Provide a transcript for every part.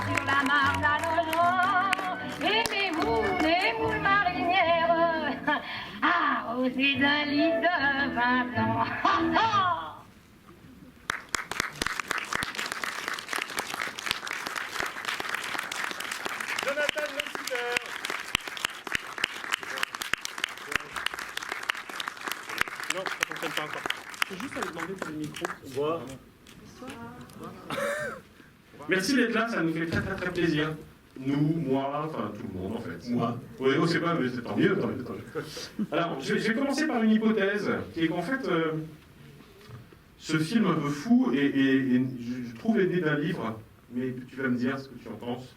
sur la marne à Nogent. Aimez-vous les moules marinières arrosées d'un lit de 20 ans. Jonathan Lessiter. Non, ça ne fonctionne pas encore. C'est juste à lui demander pour le micro. Voilà. Merci d'être là, ça nous fait très très très plaisir. Nous, moi, enfin tout le monde en fait. Moi. Oui, on sait pas, mais c'est tant mieux, tant mieux, tant mieux. Alors, je vais commencer par une hypothèse, qui est qu'en fait, ce film un peu fou, et je trouve est né d'un livre, mais tu vas me dire ce que tu en penses.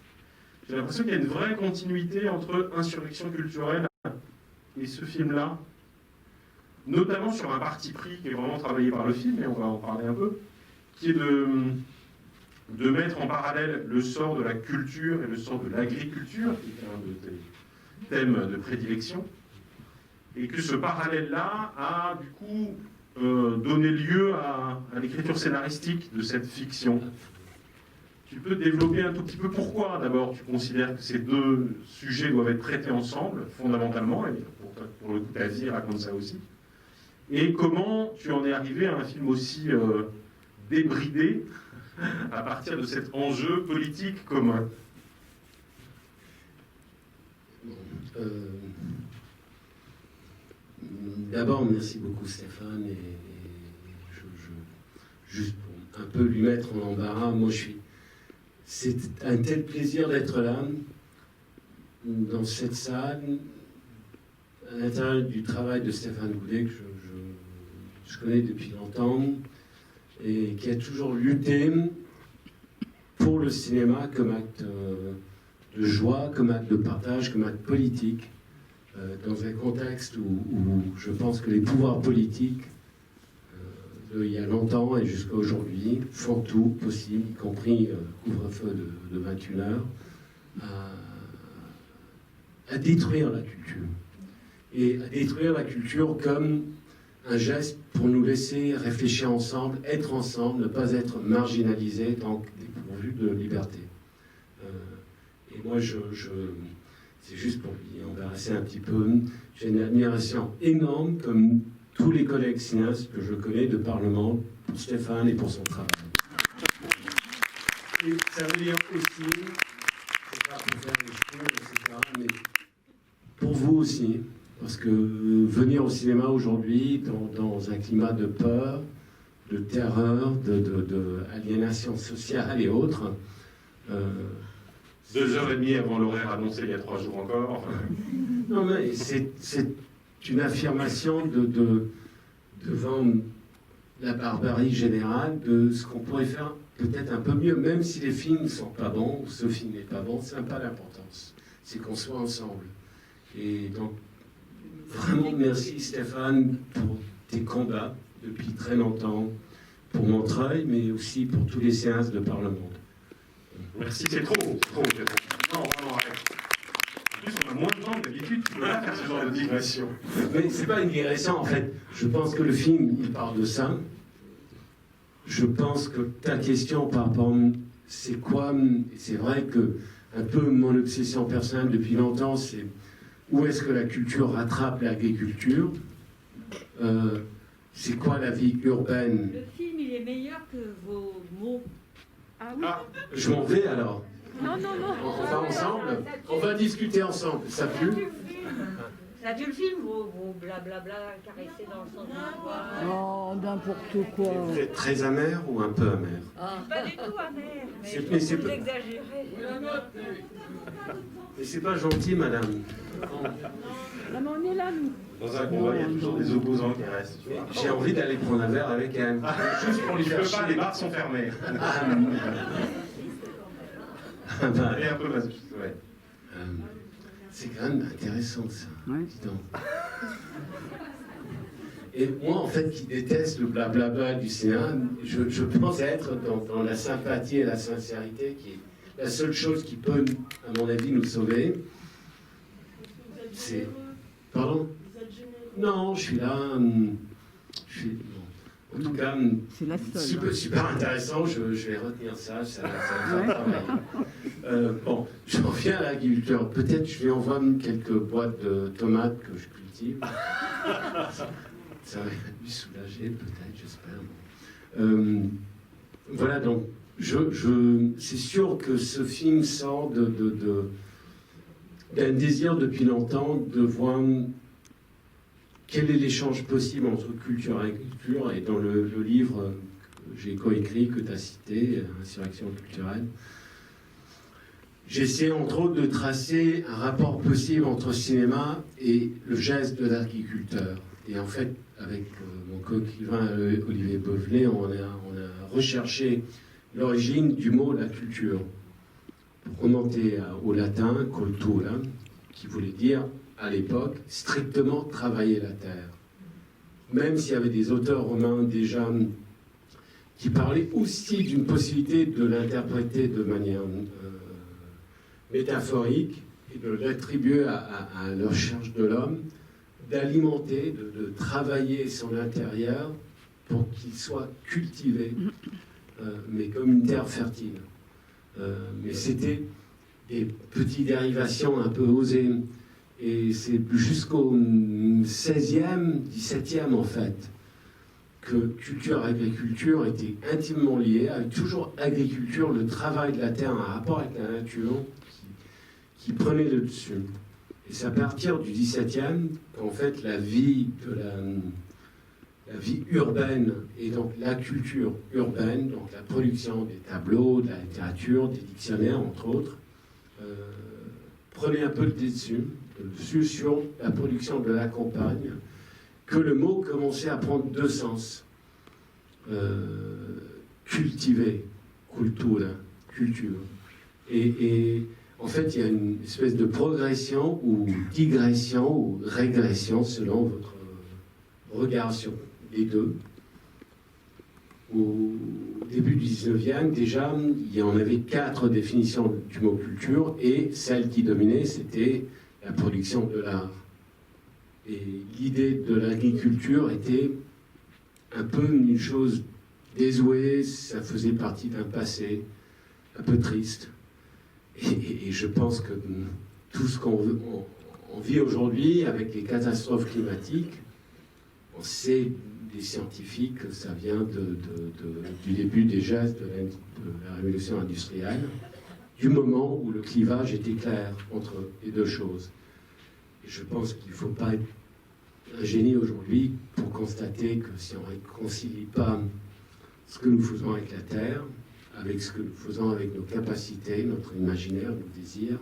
J'ai l'impression qu'il y a une vraie continuité entre Insurrection culturelle et ce film-là, notamment sur un parti pris qui est vraiment travaillé par le film, et on va en parler un peu, qui est de mettre en parallèle le sort de la culture et le sort de l'agriculture, qui est un de tes thèmes de prédilection, et que ce parallèle-là a du coup donné lieu à l'écriture scénaristique de cette fiction. Tu peux développer un tout petit peu pourquoi, d'abord, tu considères que ces deux sujets doivent être traités ensemble, fondamentalement, et pour le coup, ta vie raconte ça aussi, et comment tu en es arrivé à un film aussi débridé à partir de cet enjeu politique commun. D'abord, merci beaucoup Stéphane, et juste pour un peu lui mettre en embarras, c'est un tel plaisir d'être là, dans cette salle, à l'intérieur du travail de Stéphane Goudet, que je connais depuis longtemps, et qui a toujours lutté pour le cinéma comme acte de joie, comme acte de partage, comme acte politique, dans un contexte où je pense que les pouvoirs politiques, il y a longtemps et jusqu'à aujourd'hui, font tout possible, y compris couvre-feu de 21h, à détruire la culture. Et à détruire la culture comme un geste pour nous laisser réfléchir ensemble, être ensemble, ne pas être marginalisés, donc dépourvus de liberté. Et moi, c'est juste pour lui embarrasser un petit peu, j'ai une admiration énorme, comme tous les collègues cinéastes que je connais de Parlement, pour Stéphane et pour son travail. Et ça veut dire aussi, c'est pas pour faire des choses, etc., mais pour vous aussi, parce que venir au cinéma aujourd'hui, dans un climat de peur, de terreur, d'aliénation sociale et autres... 2h30 avant l'horaire annoncé il y a 3 jours encore. Enfin... Non, mais c'est une affirmation devant la barbarie générale de ce qu'on pourrait faire peut-être un peu mieux, même si les films ne sont pas bons, ou ce film n'est pas bon, ça n'a pas d'importance. C'est qu'on soit ensemble. Et donc, vraiment merci Stéphane pour tes combats depuis très longtemps, pour Montreuil, mais aussi pour tous les séances de Parlement. Merci, c'est trop. Non, vraiment, arrête. En plus, on a moins de temps que d'habitude, tu peux pas faire ce genre de digression. Mais c'est pas une digression, en fait. Je pense que le film, il parle de ça. Je pense que ta question par rapport, c'est quoi? C'est vrai que un peu mon obsession personnelle depuis longtemps, c'est où est-ce que la culture rattrape l'agriculture? C'est quoi la vie urbaine? Le film, il est meilleur que vos mots. Ah oui. Ah, Je m'en vais alors. Non. On va ensemble. On va discuter ensemble. Ça pue? Ça tue le film, vos blablabla caressés dans le sens du poil. Oh, n'importe quoi. Vous êtes très amer ou un peu amer? Pas du tout amer, C'est- mais mais c'est vous pas- exagérez. Mais c'est pas gentil, madame. Non, mais on est là, nous. dans un combat, il y a toujours des opposants qui restent. Tu vois. J'ai envie d'aller prendre un verre avec elle. Juste pour lui Tu faire peux pas, les chier. bars sont fermés. Ah, bah, Et un peu masochiste, ouais. c'est quand même intéressant, ça. Ouais. Dis donc. Et moi, en fait, qui déteste le blablabla du cinéma, je pense être dans la sympathie et la sincérité, qui est la seule chose qui peut, à mon avis, nous sauver. C'est... Pardon? Non, je suis là... En tout cas, C'est la seule. super intéressant, je vais retenir ça va me faire travailler. Bon, j'en reviens à l'agriculture. Peut-être je lui envoie quelques boîtes de tomates que je cultive. Ça va lui soulager, peut-être, j'espère. Voilà, donc, c'est sûr que ce film sort d'un désir depuis longtemps de voir quel est l'échange possible entre culture et agriculture. Et dans le livre que j'ai coécrit, que tu as cité, Insurrection culturelle, j'essaie entre autres de tracer un rapport possible entre cinéma et le geste de l'agriculteur. Et en fait, avec mon co-écrivain Olivier Bovelet, on a recherché l'origine du mot la culture. Pour remonter au latin, cultura, qui voulait dire, à l'époque, strictement travailler la terre. Même s'il y avait des auteurs romains déjà qui parlaient aussi d'une possibilité de l'interpréter de manière métaphorique et de l'attribuer à la recherche de l'homme, d'alimenter, de travailler son intérieur pour qu'il soit cultivé, mais comme une terre fertile. Mais c'était des petites dérivations un peu osées. Et c'est jusqu'au 16e, 17e en fait, que culture et agriculture étaient intimement liées, avec toujours agriculture, le travail de la terre, un rapport avec la nature qui prenait le dessus. Et c'est à partir du 17e qu'en fait la vie urbaine et donc la culture urbaine, donc la production des tableaux, de la littérature, des dictionnaires entre autres, prenait un peu le dessus sur la production de la campagne, que le mot commençait à prendre deux sens. Cultiver, cultura, culture. Et en fait, il y a une espèce de progression ou digression ou régression selon votre regard sur les deux. Au début du 19e, déjà, il y en avait 4 définitions du mot culture et celle qui dominait, c'était la production de l'art. Et l'idée de l'agriculture était un peu une chose désuée, ça faisait partie d'un passé un peu triste. Et je pense que tout ce qu'on vit aujourd'hui avec les catastrophes climatiques, on sait des scientifiques que ça vient du début des gestes de la révolution industrielle, du moment où le clivage était clair entre les deux choses. Et je pense qu'il ne faut pas être un génie aujourd'hui pour constater que si on ne réconcilie pas ce que nous faisons avec la Terre, avec ce que nous faisons avec nos capacités, notre imaginaire, nos désirs,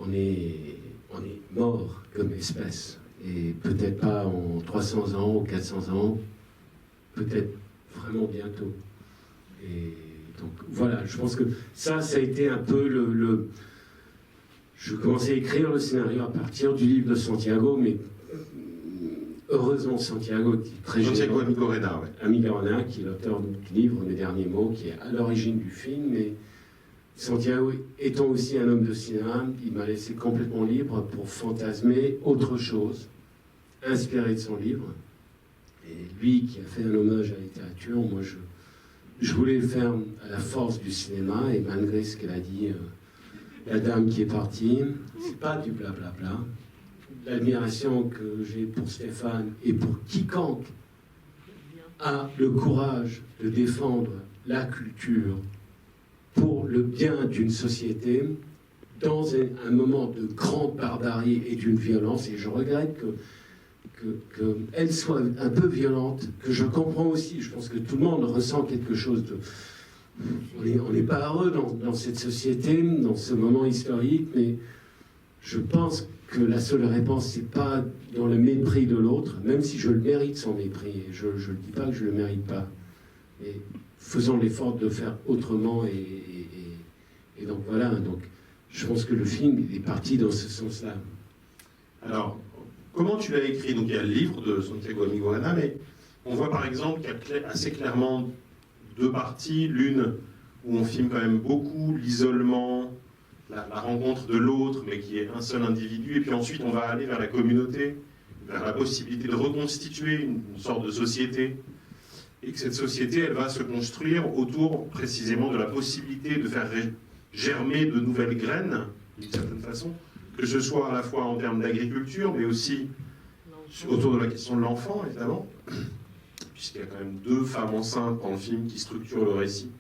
on est mort comme espèce. Et peut-être pas en 300 ans ou 400 ans, peut-être vraiment bientôt. Et donc voilà, je pense que ça a été un peu Je commençais à écrire le scénario à partir du livre de Santiago, mais heureusement Santiago, qui est très Santiago généreux, Amigorena, ouais. Amigorena, qui est l'auteur du livre Mes derniers mots, qui est à l'origine du film, mais Santiago étant aussi un homme de cinéma, il m'a laissé complètement libre pour fantasmer autre chose, inspiré de son livre. Et lui qui a fait un hommage à la littérature, moi je voulais le faire à la force du cinéma, et malgré ce qu'elle a dit, la dame qui est partie, c'est pas du blablabla. L'admiration que j'ai pour Stéphane et pour quiconque a le courage de défendre la culture pour le bien d'une société dans un moment de grande barbarie et d'une violence. Et je regrette qu'elle soit un peu violente, que je comprends aussi. Je pense que tout le monde ressent quelque chose de... On n'est pas heureux dans cette société, dans ce moment historique, mais je pense que la seule réponse, c'est pas dans le mépris de l'autre, même si je le mérite son mépris. Et je ne dis pas que je le mérite pas. Et faisons l'effort de faire autrement. Et donc voilà. Donc, je pense que le film est parti dans ce sens-là. Alors, comment tu l'as écrit? Donc il y a le livre de Santiago Amigorena, mais on voit par exemple qu'il y a assez clairement deux parties. L'une où on filme quand même beaucoup l'isolement, la rencontre de l'autre, mais qui est un seul individu, et puis ensuite on va aller vers la communauté, vers la possibilité de reconstituer une sorte de société. et que cette société, elle va se construire autour précisément de la possibilité de faire germer de nouvelles graines, d'une certaine façon, que ce soit à la fois en termes d'agriculture, mais aussi autour de la question de l'enfant, évidemment, puisqu'il y a quand même 2 femmes enceintes dans le film qui structurent le récit,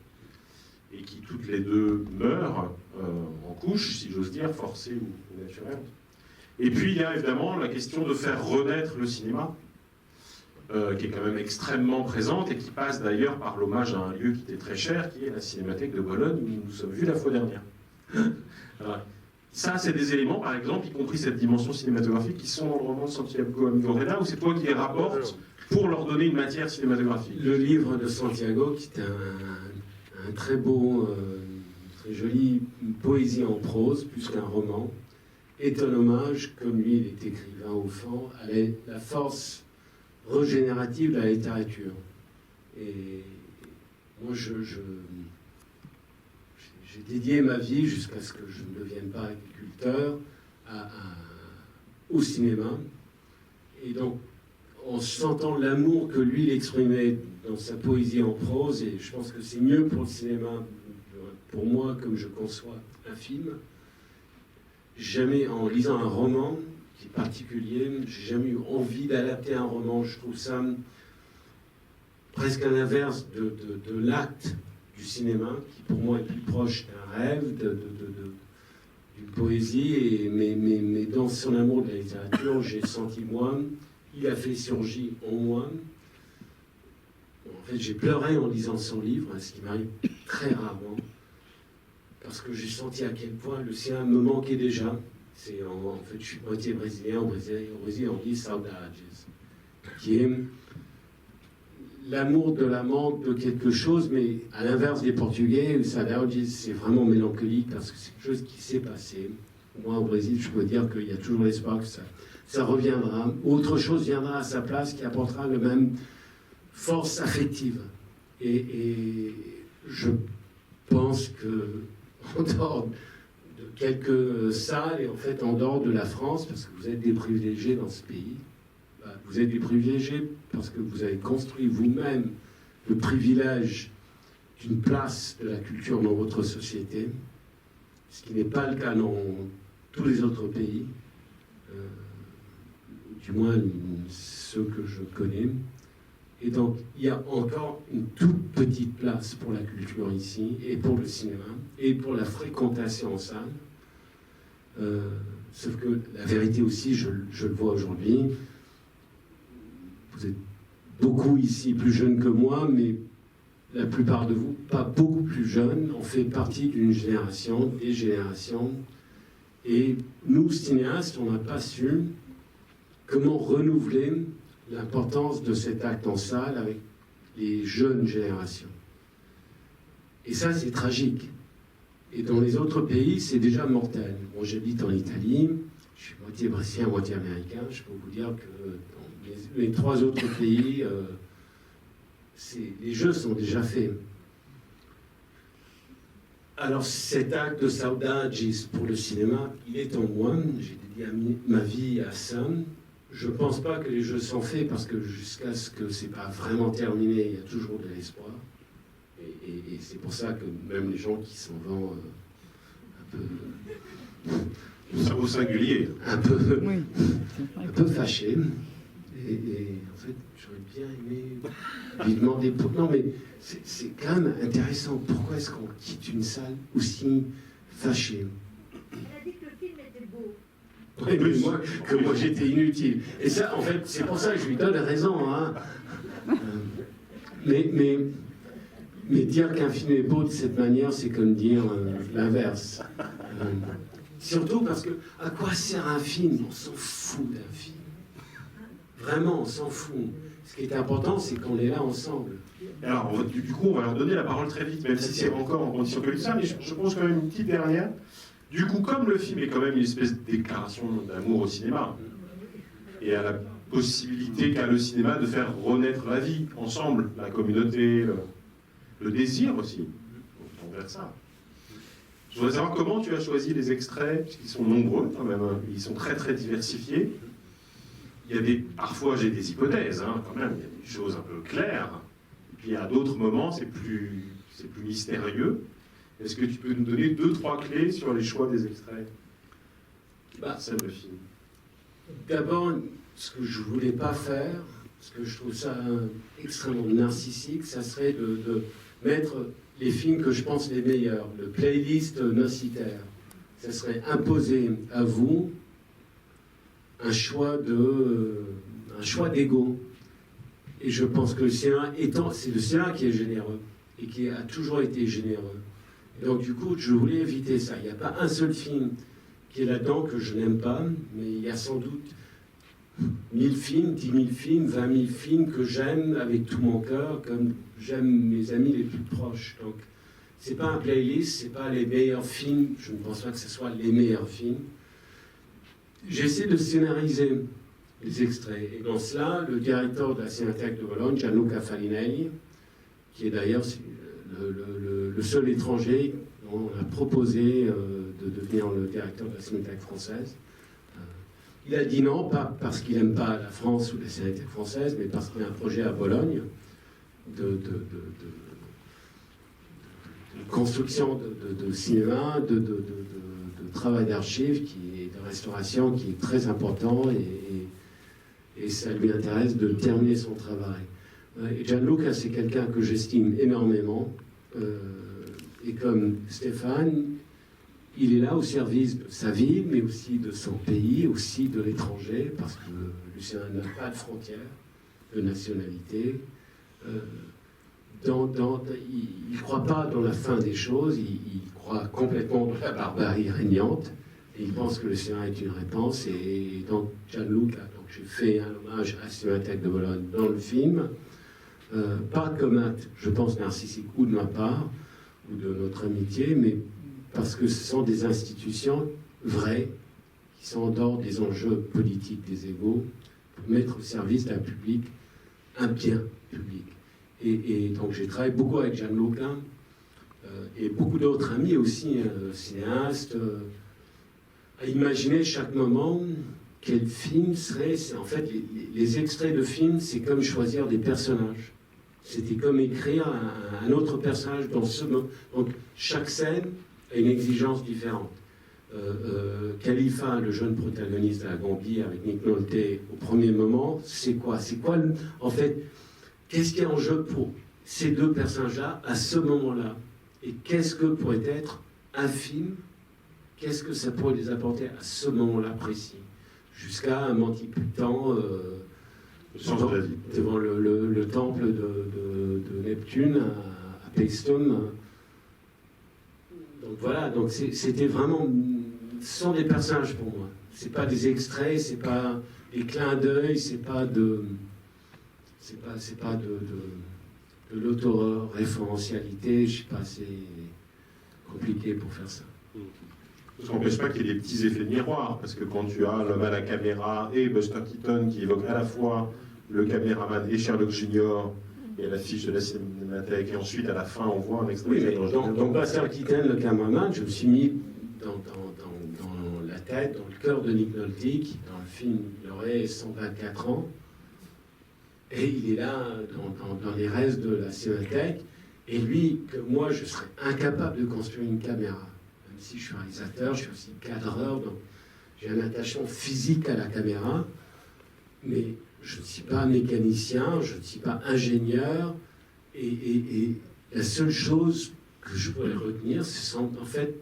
et qui toutes les 2 meurent en couche, si j'ose dire, forcée ou naturelle. Et puis il y a évidemment la question de faire renaître le cinéma, qui est quand même extrêmement présente, et qui passe d'ailleurs par l'hommage à un lieu qui était très cher, qui est la Cinémathèque de Bologne, où nous nous sommes vus la fois dernière. Alors, ça, c'est des éléments, par exemple, y compris cette dimension cinématographique, qui sont dans le roman de Santiago Amigorena, où c'est toi qui les rapportes pour leur donner une matière cinématographique. Le livre de Santiago, qui est un très beau, très jolie poésie en prose, plus qu'un roman, est un hommage, comme lui, il est écrivain au fond, à la force régénérative de la littérature. Et moi, j'ai dédié ma vie, jusqu'à ce que je ne devienne pas agriculteur, au cinéma. Et donc, en sentant l'amour que lui, il exprimait dans sa poésie en prose, et je pense que c'est mieux pour le cinéma, pour moi, comme je conçois un film, jamais, en lisant un roman qui est particulier, j'ai jamais eu envie d'adapter un roman. Je trouve ça presque à l'inverse de l'acte du cinéma, qui pour moi est plus proche d'un rêve, d'une poésie, mais dans son amour de la littérature, j'ai senti moi, il a fait surgir en moi. En fait, j'ai pleuré en lisant son livre, ce qui m'arrive très rarement, parce que j'ai senti à quel point le sien me manquait déjà. En fait, je suis moitié brésilien. Au Brésil, on dit saudades, qui est l'amour de l'amant de quelque chose, mais à l'inverse des Portugais, saudades, c'est vraiment mélancolique parce que c'est quelque chose qui s'est passé. Moi, au Brésil, je peux dire qu'il y a toujours l'espoir que ça reviendra. Autre chose viendra à sa place qui apportera la même force affective. Et je pense que, en dehors de quelques salles, et en fait en dehors de la France, parce que vous êtes des privilégiés dans ce pays, vous êtes des privilégiés parce que vous avez construit vous-même le privilège d'une place de la culture dans votre société, ce qui n'est pas le cas dans tous les autres pays, du moins ceux que je connais. Et donc, il y a encore une toute petite place pour la culture ici, et pour le cinéma, et pour la fréquentation en salle. Sauf que la vérité aussi, je le vois aujourd'hui, vous êtes beaucoup ici plus jeunes que moi, mais la plupart de vous, pas beaucoup plus jeunes, on fait partie d'une génération, des générations. Et nous, cinéastes, on n'a pas su comment renouveler l'importance de cet acte en salle avec les jeunes générations. Et ça, c'est tragique. Et dans les autres pays, c'est déjà mortel. Moi, j'habite en Italie, je suis moitié brésilien, moitié américain. Je peux vous dire que dans les 3 autres pays, les jeux sont déjà faits. Alors, cet acte de saudades pour le cinéma, il est en moi. J'ai dédié ma vie à ça. Je ne pense pas que les jeux sont faits, parce que jusqu'à ce que ce n'est pas vraiment terminé, il y a toujours de l'espoir. Et c'est pour ça que même les gens qui s'en vont un peu... Au singulier. Un peu, Oui. un peu fâchés. Et en fait, j'aurais bien aimé lui demander... Non, mais c'est quand même intéressant. Pourquoi est-ce qu'on quitte une salle aussi fâchée? Il a dit que le film était beau. Oui, mais moi j'étais inutile. Et ça, en fait, c'est pour ça que je lui donne raison. Hein. Mais dire qu'un film est beau de cette manière, c'est comme dire l'inverse. Surtout parce que, à quoi sert un film? On s'en fout d'un film. Vraiment, on s'en fout. Ce qui est important, c'est qu'on est là ensemble. Alors, du coup, on va leur donner la parole très vite, même si c'est encore en condition que ça, mais je pose quand même une petite dernière. Du coup, comme le film est quand même une espèce de déclaration d'amour au cinéma, et à la possibilité qu'a le cinéma de faire renaître la vie, ensemble, la communauté, le désir aussi, envers ça. Je voudrais savoir comment tu as choisi les extraits, puisqu'ils sont nombreux quand même, hein. Ils sont très très diversifiés. Il y a parfois j'ai des hypothèses, hein, quand même, il y a des choses un peu claires, Puis à d'autres moments, c'est plus mystérieux. Est-ce que tu peux nous donner 2-3 clés sur les choix des extraits? C'est le film. D'abord, ce que je ne voulais pas faire, parce que je trouve ça extrêmement narcissique, ça serait de mettre les films que je pense les meilleurs, le playlist nocitaire. Ça serait imposer à vous un choix d'ego. Et je pense que le cinéma c'est le cinéma qui est généreux et qui a toujours été généreux. Et donc du coup, je voulais éviter ça. Il n'y a pas un seul film qui est là-dedans que je n'aime pas, mais il y a sans doute 1000 films, 10 000 films, 20 000 films que j'aime avec tout mon cœur, comme j'aime mes amis les plus proches. Donc, c'est pas un playlist, c'est pas les meilleurs films. Je ne pense pas que ce soit les meilleurs films. J'essaie de scénariser les extraits. Et dans cela, le directeur de la Cinémathèque de Bologne, Gianluca Farinelli, qui est d'ailleurs le seul étranger dont on a proposé de devenir le directeur de la Cinémathèque française, il a dit non, pas parce qu'il n'aime pas la France ou la Cinémathèque française, mais parce qu'il y a un projet à Bologne de construction de cinéma, de travail d'archives, de restauration qui est très important et ça lui intéresse de terminer son travail. Et Gianluca, c'est quelqu'un que j'estime énormément et comme Stéphane, il est là au service de sa ville, mais aussi de son pays, aussi de l'étranger, parce que Lucien n'a pas de frontières, de nationalité. Il ne croit pas dans la fin des choses, il croit complètement dans la barbarie régnante, et il pense que le cinéma est une réponse. Et donc Gianluca, j'ai fait un hommage à la Cinémathèque de Bologne dans le film, pas comme acte, je pense, narcissique ou de ma part, ou de notre amitié, mais parce que ce sont des institutions vraies, qui sont en dehors des enjeux politiques des égos, pour mettre au service d'un public un bien public. Et donc j'ai travaillé beaucoup avec Gianluca et beaucoup d'autres amis aussi, cinéastes, à imaginer chaque moment quel film serait. En fait, les extraits de films, c'est comme choisir des personnages. C'était comme écrire un autre personnage dans ce moment. Donc chaque scène a une exigence différente. Khalifa, le jeune protagoniste de La Gambie avec Nick Nolte, au premier moment, c'est quoi? En fait, qu'est-ce qui est en jeu pour ces deux personnages-là à ce moment-là? Et qu'est-ce que pourrait être un film? Qu'est-ce que ça pourrait les apporter à ce moment-là précis? Jusqu'à un Mantiputan devant le temple de Neptune à Paestum. Donc voilà, donc c'était vraiment... Ce sont des personnages pour moi. C'est pas des extraits, c'est pas des clins d'œil, c'est pas de l'autoréférentialité, je sais pas, c'est compliqué pour faire ça. Ça n'empêche pas qu'il y ait des petits effets miroirs, parce que quand tu as l'homme à la caméra et Buster Keaton qui évoque à la fois le caméraman et Sherlock Junior et l'affiche de la Cinémathèque, et ensuite à la fin on voit un extrait. Oui, mais donc Buster Keaton, le caméraman, je me suis mis dans la tête, dans le cœur de Nick Nolte, qui dans le film il aurait 124 ans, et il est là dans les restes de la Cinémathèque, et lui, que moi je serais incapable de construire une caméra. Même si je suis réalisateur, je suis aussi cadreur, donc j'ai un attachement physique à la caméra, mais je ne suis pas mécanicien, je ne suis pas ingénieur, et la seule chose que je pourrais retenir, ce sont en fait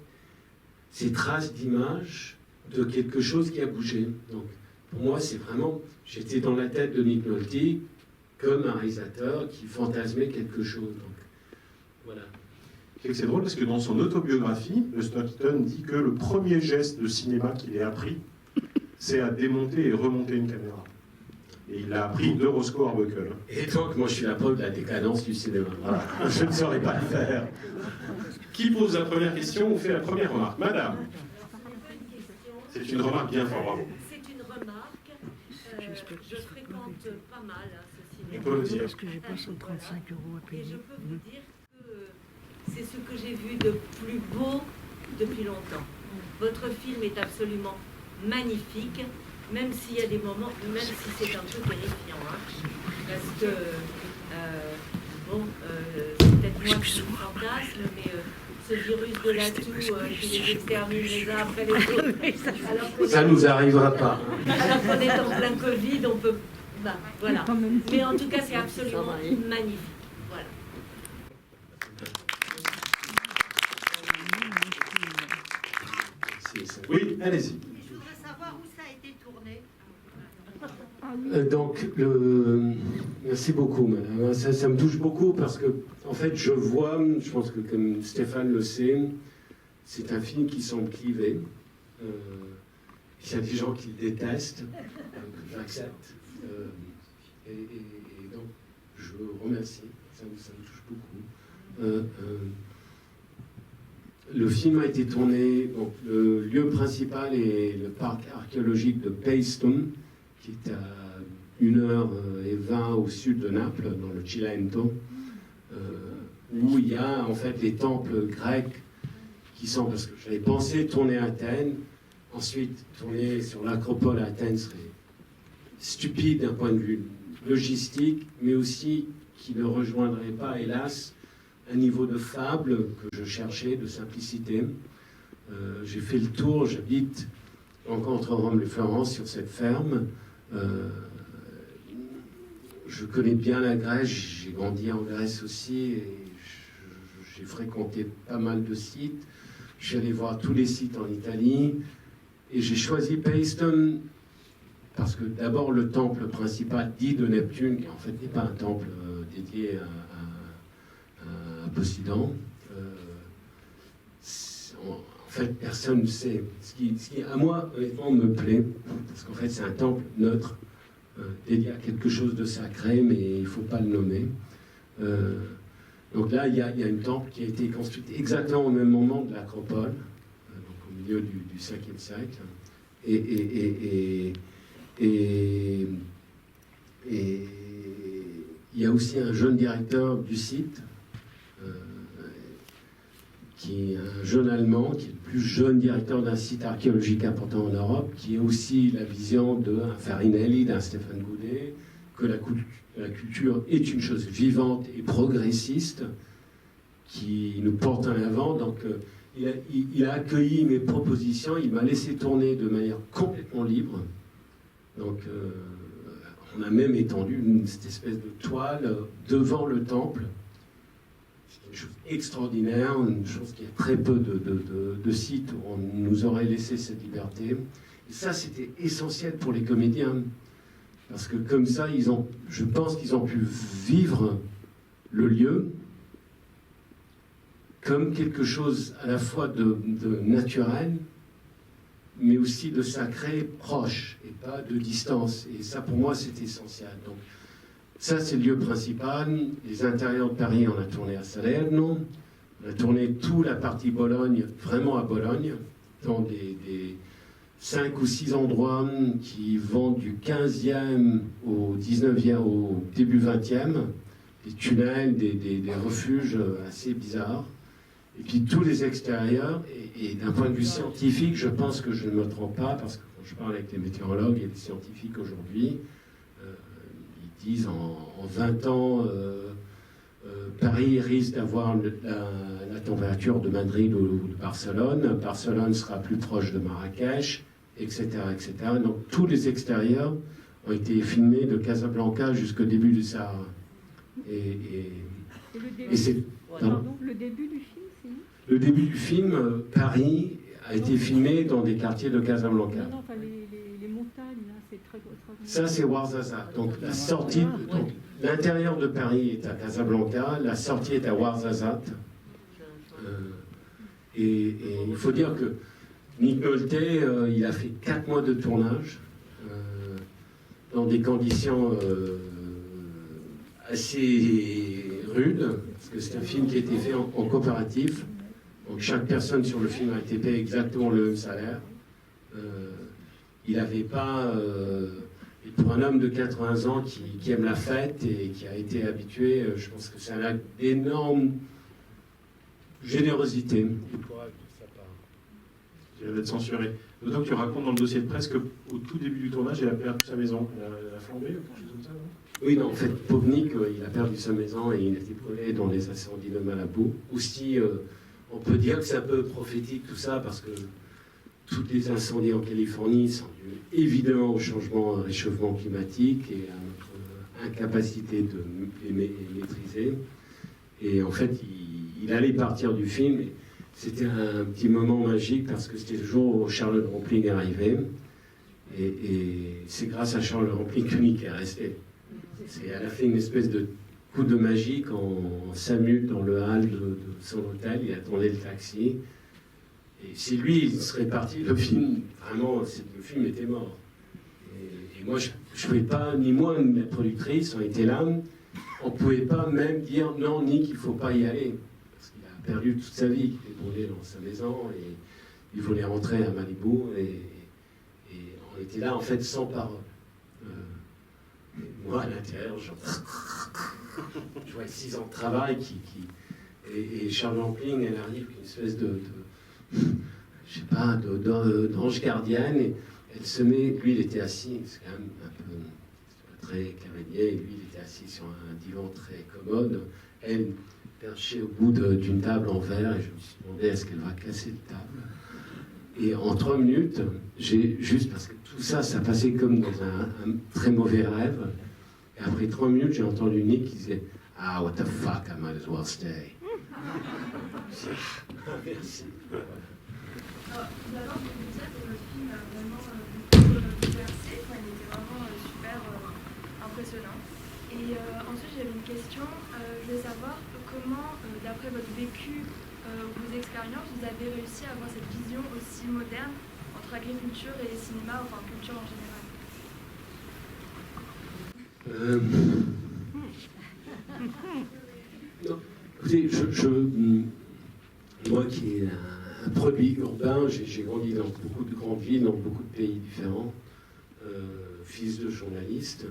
ces traces d'image de quelque chose qui a bougé. Donc pour moi, c'est vraiment, j'étais dans la tête de Nick Nolte comme un réalisateur qui fantasmait quelque chose. Donc voilà. C'est drôle parce que dans son autobiographie, Buster Keaton dit que le premier geste de cinéma qu'il ait appris, c'est à démonter et remonter une caméra. Et il l'a appris de Roscoe Arbuckle. Et donc, moi, je suis la preuve de la décadence du cinéma. Voilà. Je ne saurais pas le faire. Qui pose la première question ou fait la première remarque? Madame. C'est une remarque bien forte, bravo. C'est une remarque. Je fréquente pas mal ce cinéma. On peut le dire. Parce que j'ai pas 135 € à Et payer. je peux vous dire que c'est ce que j'ai vu de plus beau depuis longtemps. Votre film est absolument magnifique, même s'il y a des moments, même si c'est un peu terrifiant, hein, parce que bon, moi c'est un fantasme, mais ce virus de la toux qui les extermine les uns après les autres. Ça nous arrivera pas. Alors qu'on est en plein Covid, on peut... Bah, voilà. Mais en tout cas, c'est absolument magnifique. Voilà. Oui, allez-y. Je voudrais savoir où ça a été tourné. Donc, merci beaucoup, madame. Ça me touche beaucoup parce que, en fait, je vois, je pense que comme Stéphane le sait, c'est un film qui semble clivé. Il y a des gens qui le détestent, j'accepte. Et donc, je remercie, ça me touche beaucoup. Le film a été tourné, donc le lieu principal est le parc archéologique de Paestum, qui est à 1h20 au sud de Naples, dans le Cilento, où il y a en fait les temples grecs qui sont, parce que j'avais pensé tourner à Athènes, ensuite tourner sur l'acropole à Athènes serait stupide d'un point de vue logistique, mais aussi qui ne rejoindrait pas, hélas, un niveau de fable que je cherchais, de simplicité. J'ai fait le tour, j'habite encore entre Rome et Florence sur cette ferme. Je connais bien la Grèce, j'ai grandi en Grèce aussi, et j'ai fréquenté pas mal de sites. Je suis allé voir tous les sites en Italie, et j'ai choisi Paestum parce que d'abord le temple principal dit de Neptune, qui en fait n'est pas un temple dédié à Poséidon. En fait, personne ne sait. Ce qui, à moi, honnêtement, me plaît, parce qu'en fait, c'est un temple neutre, dédié à quelque chose de sacré, mais il ne faut pas le nommer. Donc là, il y a une temple qui a été construite exactement au même moment de l'acropole, donc au milieu du 5e siècle. Et il y a aussi un jeune directeur du site, qui est un jeune Allemand, qui est le plus jeune directeur d'un site archéologique important en Europe, qui a aussi la vision d'un Farinelli, d'un Stéphane Goudet, que la culture est une chose vivante et progressiste, qui nous porte en avant. Donc il a accueilli mes propositions, il m'a laissé tourner de manière complètement libre. Donc on a même étendu cette espèce de toile devant le temple. C'est une chose extraordinaire, une chose qui a très peu de sites où on nous aurait laissé cette liberté. Et ça, c'était essentiel pour les comédiens, parce que comme ça, je pense qu'ils ont pu vivre le lieu comme quelque chose à la fois de naturel, mais aussi de sacré proche, et pas de distance. Et ça, pour moi, c'est essentiel. Donc, ça, c'est le lieu principal. Les intérieurs de Paris, on a tourné à Salerno. On a tourné toute la partie Bologne, vraiment à Bologne, dans des 5 ou 6 endroits qui vont du 15e au 19e, au début 20e. Des tunnels, des refuges assez bizarres. Et puis tous les extérieurs, et d'un point de vue scientifique, je pense que je ne me trompe pas, parce que quand je parle avec les météorologues et les scientifiques aujourd'hui, ils disent en 20 ans, Paris risque d'avoir la température de Madrid ou de Barcelone, Barcelone sera plus proche de Marrakech, etc., etc. Donc tous les extérieurs ont été filmés de Casablanca jusqu'au début du Sahara. Et c'est... Pardon, le début du film, c'est où? Le début du film, Paris a été filmé dans des quartiers de Casablanca. Non, enfin les montagnes, là, c'est très gros. Ça, c'est Ouarzazate. Donc la sortie, donc l'intérieur de Paris est à Casablanca, la sortie est à Ouarzazate. Et il faut dire que Nick Nolte, il a fait 4 mois de tournage dans des conditions assez rudes, parce que c'est un film qui a été fait en coopératif. Donc chaque personne sur le film a été payée exactement le même salaire. Il n'avait pas... et pour un homme de 80 ans qui aime la fête et qui a été habitué, je pense que c'est un acte d'énorme générosité et courage de sa part. Il va être censuré. D'autant que tu racontes dans le dossier de presse qu'au tout début du tournage, il a perdu sa maison. Elle a flambé ou quelque chose comme ça, non ? Oui, non, en fait, Povnik, il a perdu sa maison et il a été brûlé dans les incendies de Malibu. Aussi, on peut dire que c'est un peu prophétique tout ça, parce que tous les incendies en Californie sont dus évidemment au changement, au réchauffement climatique et à notre incapacité de les maîtriser. Et en fait, il allait partir du film. Et c'était un petit moment magique parce que c'était le jour où Charlotte Rampling est arrivé. Et c'est grâce à Charlotte Rampling que Nick est resté. Elle a fait une espèce de coup de magie en 5 minutes dans le hall de son hôtel. Il attendait le taxi. Et si lui, il serait parti, le film, vraiment, le film était mort. Et moi, je ne pouvais pas, ni moi, ni la productrice, on était là. On ne pouvait pas même dire non, Nick, il ne faut pas y aller. Parce qu'il a perdu toute sa vie, il est brûlé dans sa maison et il voulait rentrer à Malibu. Et on était là, en fait, sans parole. Moi, à l'intérieur, je vois 6 ans de travail et Charlotte Rampling, elle arrive une espèce de je sais pas, d'ange gardienne, et elle se met, lui il était assis, c'est quand même un peu très cavalier, lui il était assis sur un divan très commode, elle perchée au bout d'une table en verre, et je me suis demandé est-ce qu'elle va casser la table. Et en 3 minutes, j'ai juste, parce que tout ça, ça passait comme dans un très mauvais rêve, et après 3 minutes, j'ai entendu Nick qui disait « Ah, what the fuck, I might as well stay ». Merci. D'abord, je voulais dire que le film a vraiment beaucoup bouleversé. Enfin, il était vraiment super impressionnant. Et ensuite, j'avais une question. Je voulais savoir comment, d'après votre vécu, vos expériences, vous avez réussi à avoir cette vision aussi moderne entre agriculture et cinéma, enfin culture en général. Non. Écoutez, moi qui ai un produit urbain, j'ai grandi dans beaucoup de grandes villes, dans beaucoup de pays différents, fils de journaliste.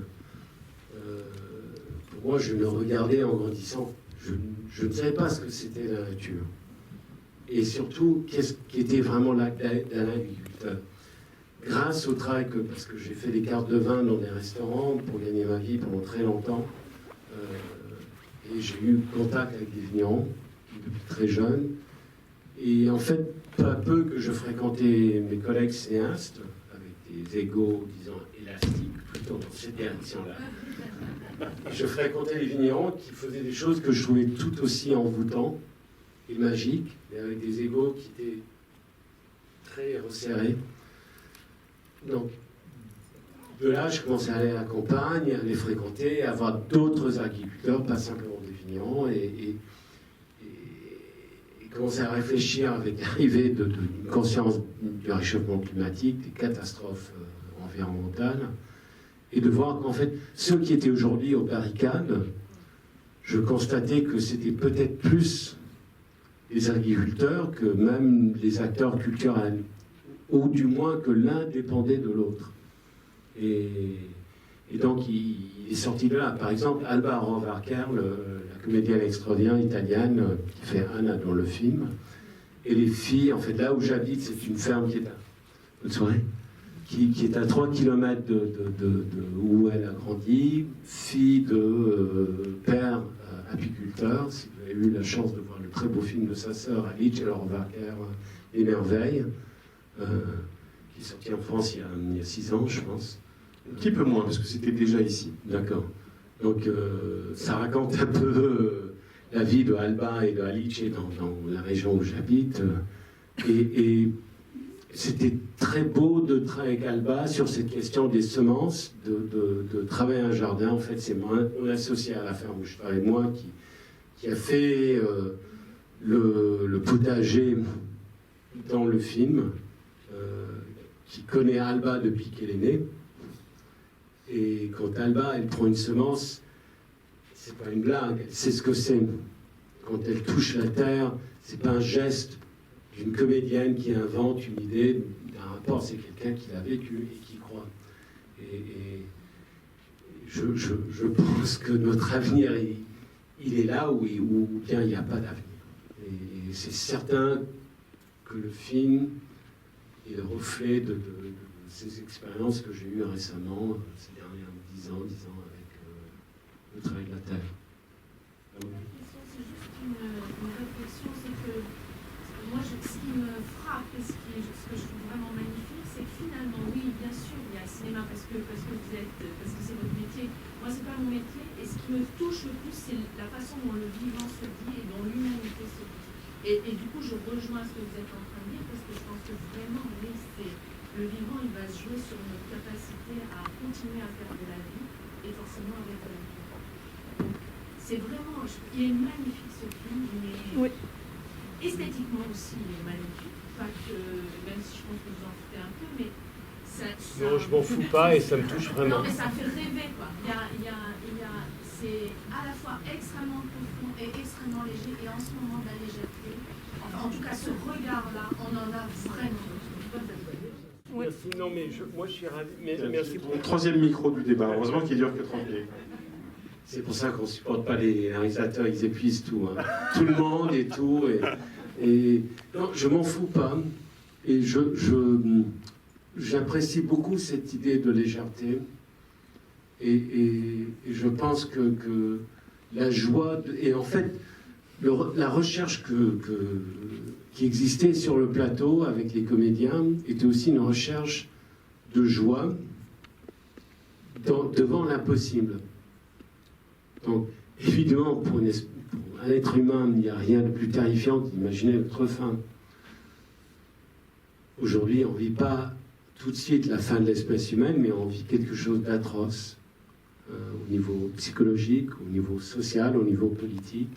Pour moi, je me regardais en grandissant. Je ne savais pas ce que c'était la nature. Et surtout, qu'est-ce qui était vraiment l'acte d'un agriculteur. Grâce au travail parce que j'ai fait des cartes de vin dans des restaurants pour gagner ma vie pendant très longtemps, et j'ai eu contact avec des vignerons depuis très jeune. Et en fait, peu à peu que je fréquentais mes collègues cinéastes, avec des égos, disons, élastiques, plutôt dans cette direction-là. Et je fréquentais les vignerons qui faisaient des choses que je trouvais tout aussi envoûtantes et magiques, mais avec des égos qui étaient très resserrés. Donc, de là, je commençais à aller à la campagne, à les fréquenter, à voir d'autres agriculteurs, pas simplement des vignerons, et commencer à réfléchir avec l'arrivée d'une conscience du réchauffement climatique, des catastrophes environnementales, et de voir qu'en fait, ceux qui étaient aujourd'hui aux barricades, je constatais que c'était peut-être plus les agriculteurs que même les acteurs culturels, ou du moins que l'un dépendait de l'autre. Et donc, il est sorti de là. Par exemple, Alba Rohrwacher, la comédienne extraordinaire italienne qui fait Anna dans le film, et les filles, en fait, là où j'habite, c'est une ferme qui est à... Bonne soirée. Qui est à 3 km de où elle a grandi, fille de père apiculteur. Si vous avez eu la chance de voir le très beau film de sa sœur, Alice Rohrwacher, Les Merveilles, qui est sorti en France il y a 6 ans, je pense. Un petit peu moins, parce que c'était déjà ici. D'accord. Donc, ça raconte un peu la vie de Alba et de Alice dans la région où j'habite. Et c'était très beau de travailler avec Alba sur cette question des semences, de travailler un jardin. En fait, c'est mon associé à la ferme où je travaille, moi, qui a fait le potager dans le film, qui connaît Alba depuis qu'elle est née. Et quand Alba, elle prend une semence, c'est pas une blague, elle sait ce que c'est. Quand elle touche la terre, c'est pas un geste d'une comédienne qui invente une idée d'un rapport, c'est quelqu'un qui l'a vécu et qui croit. Et je pense que notre avenir, il est là où bien il n'y a pas d'avenir. Et c'est certain que le film est le reflet de ces expériences que j'ai eues récemment, ces dernières 10 ans le travail de la terre. C'est juste une réflexion, c'est que moi, ce qui me frappe et ce que je trouve vraiment magnifique, c'est que finalement, oui, bien sûr, il y a le cinéma parce que c'est votre métier. Moi, c'est pas mon métier. Et ce qui me touche le plus, c'est la façon dont le vivant se dit et dont l'humanité se dit. Et du coup, je rejoins ce que vous êtes en train de dire parce que je pense que vraiment, oui, le vivant, il va jouer sur notre capacité à continuer à faire de la vie et forcément avec de la vie. Donc, c'est vraiment, il est magnifique ce film, mais Oui. esthétiquement aussi, il est magnifique. Pas que, même si je pense que vous en foutez un peu, mais ça Non, je m'en fous pas et ça me touche vraiment. Non, mais ça fait rêver, quoi. C'est à la fois extrêmement profond et extrêmement léger, et en ce moment de la légèreté. Enfin, en tout cas, ce regard-là, on en a vraiment besoin. Merci, non, mais moi je suis ravi. Merci pour Le troisième micro du débat, heureusement qu'il dure que 30 minutes. C'est pour ça qu'on ne supporte pas les réalisateurs, ils épuisent tout. Hein. Tout le monde et tout. Et non, je m'en fous pas. Et j'apprécie beaucoup cette idée de légèreté. Et je pense que la joie, et en fait, la recherche qui existait sur le plateau avec les comédiens était aussi une recherche de joie devant l'impossible. Donc, évidemment, pour un être humain, il n'y a rien de plus terrifiant d'imaginer notre fin. Aujourd'hui, on ne vit pas tout de suite la fin de l'espèce humaine, mais on vit quelque chose d'atroce au niveau psychologique, au niveau social, au niveau politique,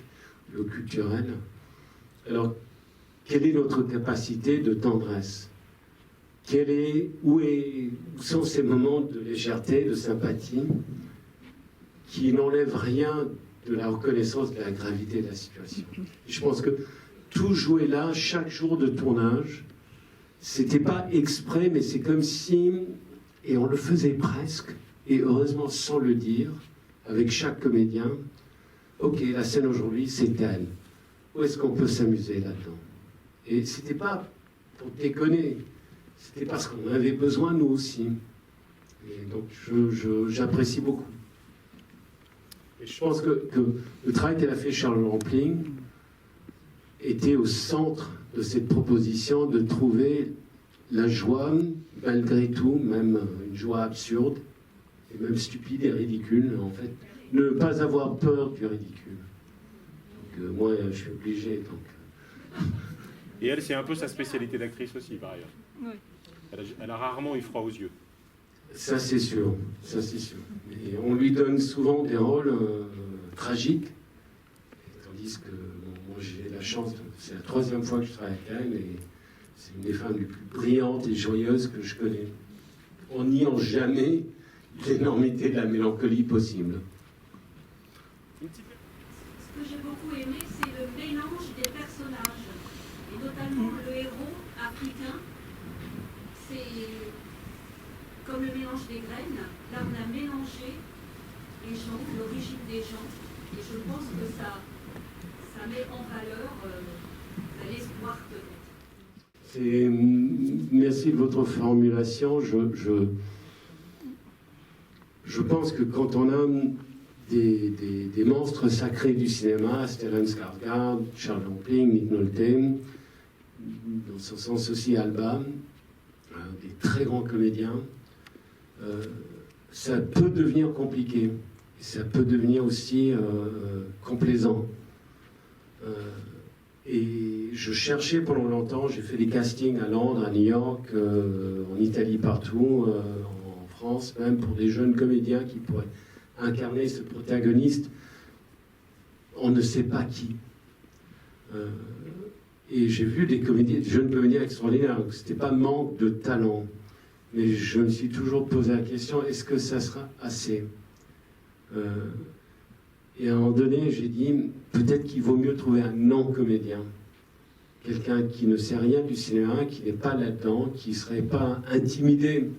au niveau culturel. Alors, quelle est notre capacité de tendresse? Où sont ces moments de légèreté, de sympathie, qui n'enlèvent rien de la reconnaissance de la gravité de la situation? Je pense que tout jouer là, chaque jour de tournage, c'était pas exprès, mais c'est comme si, et on le faisait presque, et heureusement sans le dire, avec chaque comédien, ok, la scène aujourd'hui, c'est elle. Où est-ce qu'on peut s'amuser là-dedans? Et c'était pas pour déconner, c'était parce qu'on avait besoin, nous aussi. Et donc, j'apprécie beaucoup. Et je pense que le travail qu'elle a fait, Charles Rampling, était au centre de cette proposition de trouver la joie, malgré tout, même une joie absurde, et même stupide et ridicule, en fait. Ne pas avoir peur du ridicule. Donc, moi, je suis obligé, donc... Et elle, c'est un peu sa spécialité d'actrice aussi, par ailleurs. Oui. Elle a rarement eu froid aux yeux. Ça, c'est sûr. Ça, c'est sûr. Et on lui donne souvent des rôles tragiques, tandis que moi, j'ai la chance, c'est la 3e fois que je travaille avec elle, et c'est une des femmes les plus brillantes et joyeuses que je connais. En niant jamais l'énormité de la mélancolie possible. Ce que j'ai beaucoup aimé, c'est le mélange des personnages, et notamment le héros africain. C'est comme le mélange des graines. Là, on a mélangé les gens, l'origine des gens, et je pense que ça met en valeur l'espoir peut-être. Merci de votre formulation. Je pense que quand on a des monstres sacrés du cinéma, Stellan Skarsgård, Charles Rampling, Nick Nolte, dans ce sens aussi Alba, des très grands comédiens, ça peut devenir compliqué. Et ça peut devenir aussi complaisant. Et je cherchais pendant longtemps, j'ai fait des castings à Londres, à New York, en Italie, partout, en France même, pour des jeunes comédiens qui pourraient incarner ce protagoniste. On ne sait pas qui. Et j'ai vu des jeunes comédiens extraordinaires. Ce n'était pas manque de talent. Mais je me suis toujours posé la question, est-ce que ça sera assez? Et à un moment donné, j'ai dit, peut-être qu'il vaut mieux trouver un non-comédien. Quelqu'un qui ne sait rien du cinéma, qui n'est pas là-dedans, qui ne serait pas intimidé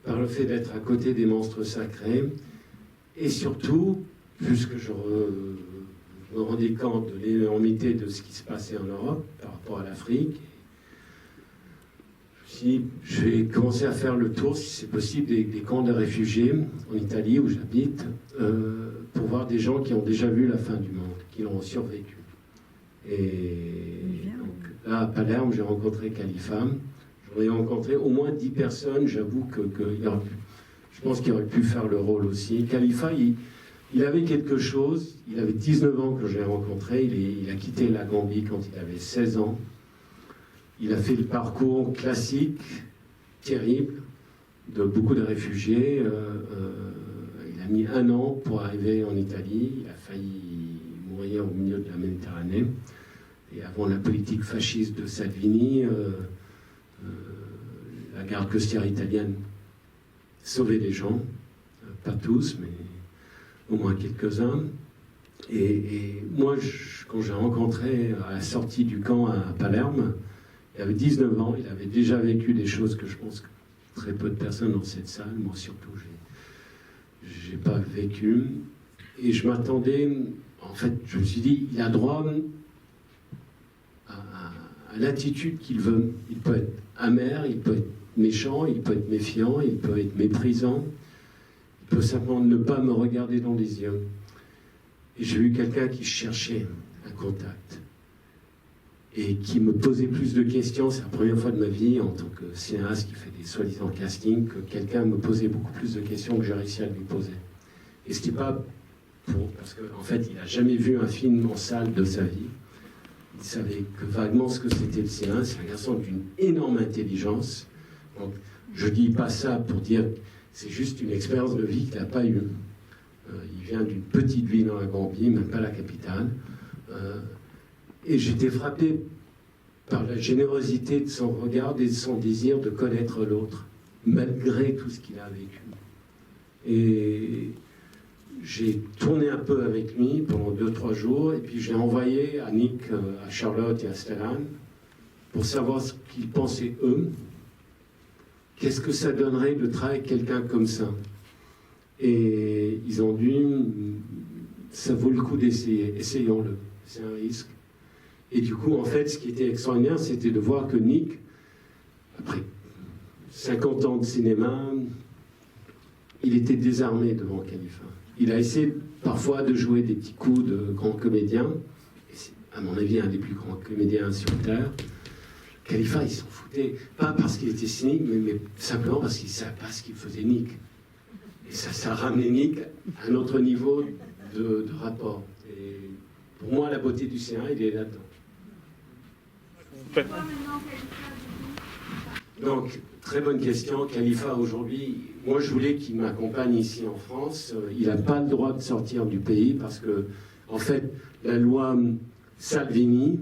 par le fait d'être à côté des monstres sacrés. Et surtout, puisque je me rendais compte de l'énormité de ce qui se passait en Europe par rapport à l'Afrique, je vais commencer à faire le tour, si c'est possible, des camps de réfugiés en Italie où j'habite, pour voir des gens qui ont déjà vu la fin du monde, qui l'ont survécu. Et donc, là, à Palerme, j'ai rencontré Khalifa. J'en ai rencontré au moins 10 personnes. J'avoue que je pense qu'il aurait pu faire le rôle aussi. Khalifa, il avait quelque chose. Il avait 19 ans quand je l'ai rencontré. Il a quitté la Gambie quand il avait 16 ans. Il a fait le parcours classique, terrible, de beaucoup de réfugiés. Il a mis 1 an pour arriver en Italie. Il a failli mourir au milieu de la Méditerranée. Et avant la politique fasciste de Salvini, la garde costière italienne sauvait des gens, pas tous, mais au moins quelques-uns. Et moi, quand j'ai rencontré à la sortie du camp à Palerme, il avait 19 ans, il avait déjà vécu des choses que je pense que très peu de personnes dans cette salle, moi surtout, j'ai pas vécu. Et je m'attendais, en fait, je me suis dit, il a droit à l'attitude qu'il veut. Il peut être amer, il peut être méchant, il peut être méfiant, il peut être méprisant, il peut simplement ne pas me regarder dans les yeux. Et j'ai vu quelqu'un qui cherchait un contact et qui me posait plus de questions. C'est la première fois de ma vie, en tant que cinéaste qui fait des soi-disant castings, que quelqu'un me posait beaucoup plus de questions que j'ai réussi à lui poser. Et ce qui n'est pas parce qu'en fait, il n'a jamais vu un film en salle de sa vie. Il savait que vaguement ce que c'était le cinéma. C'est un garçon d'une énorme intelligence. Donc, je ne dis pas ça pour dire c'est juste une expérience de vie qu'il n'a pas eue. Il vient d'une petite ville dans la Gambie, même pas la capitale. Et j'étais frappé par la générosité de son regard et de son désir de connaître l'autre, malgré tout ce qu'il a vécu. Et j'ai tourné un peu avec lui pendant 2-3 jours, et puis j'ai envoyé à Nick, à Charlotte et à Stellan pour savoir ce qu'ils pensaient eux. Qu'est-ce que ça donnerait de travailler avec quelqu'un comme ça? Et ils ont dit, ça vaut le coup d'essayer, essayons-le, c'est un risque. Et du coup, en fait, ce qui était extraordinaire, c'était de voir que Nick, après 50 ans de cinéma, il était désarmé devant Khalifa. Il a essayé parfois de jouer des petits coups de grands comédiens, et c'est, à mon avis, un des plus grands comédiens sur Terre. Khalifa, il s'en foutait, pas parce qu'il était cynique, mais simplement parce qu'il ne savait pas ce qu'il faisait Nick. Et ça a ramené Nick à un autre niveau de rapport. Et pour moi, la beauté du cinéma, il est là-dedans. Donc, très bonne question. Khalifa, aujourd'hui, moi je voulais qu'il m'accompagne ici en France. Il n'a pas le droit de sortir du pays parce que, en fait, la loi Salvini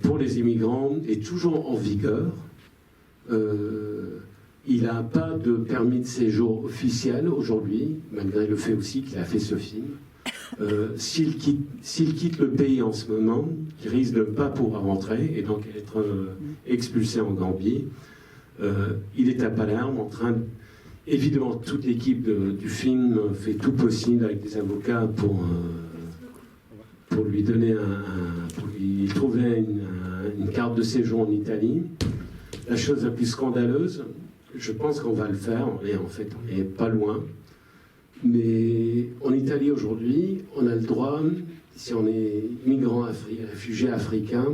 pour les immigrants est toujours en vigueur. Il n'a pas de permis de séjour officiel aujourd'hui, malgré le fait aussi qu'il a fait ce film. S'il quitte le pays en ce moment, il risque de ne pas pouvoir rentrer et donc être expulsé en Gambie. Il est à Palerme en train de... Évidemment, toute l'équipe du film fait tout possible avec des avocats pour lui donner pour lui trouver une carte de séjour en Italie. La chose la plus scandaleuse, je pense qu'on va le faire, on n'est pas loin. Mais en Italie aujourd'hui, on a le droit, si on est immigrant réfugié africain,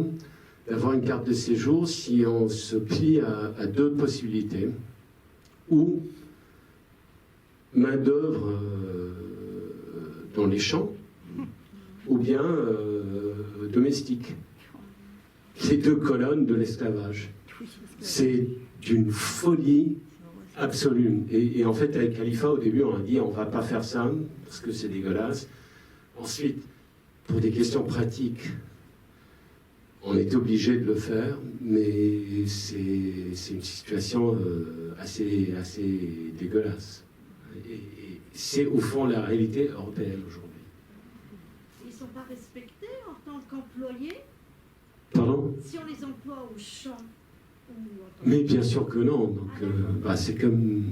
d'avoir une carte de séjour si on se plie à 2 possibilités. Ou main-d'œuvre dans les champs, ou bien domestique. Les 2 colonnes de l'esclavage. C'est d'une folie absolue. Et en fait, avec Khalifa, au début, on a dit on ne va pas faire ça, parce que c'est dégueulasse. Ensuite, pour des questions pratiques, on est obligé de le faire, mais c'est une situation assez dégueulasse. Et c'est au fond la réalité européenne aujourd'hui. Ils ne sont pas respectés en tant qu'employés? Pardon? Si on les emploie au champ. Mais bien sûr que non. Donc, c'est comme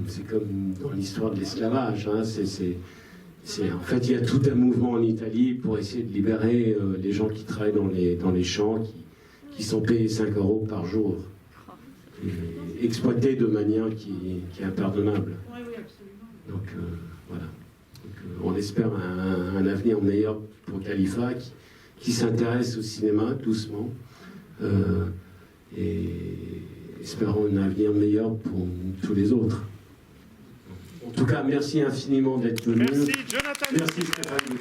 dans l'histoire de l'esclavage. Hein. En fait, il y a tout un mouvement en Italie pour essayer de libérer les gens qui travaillent dans les champs, qui sont payés 5 € par jour. est exploité de manière qui est impardonnable. Oui, oui, absolument. Donc voilà. Donc, on espère un avenir meilleur pour Khalifa qui s'intéresse au cinéma doucement. Et espérons un avenir meilleur pour tous les autres. En tout cas, merci infiniment d'être venu. Merci Jonathan. Merci Stéphane.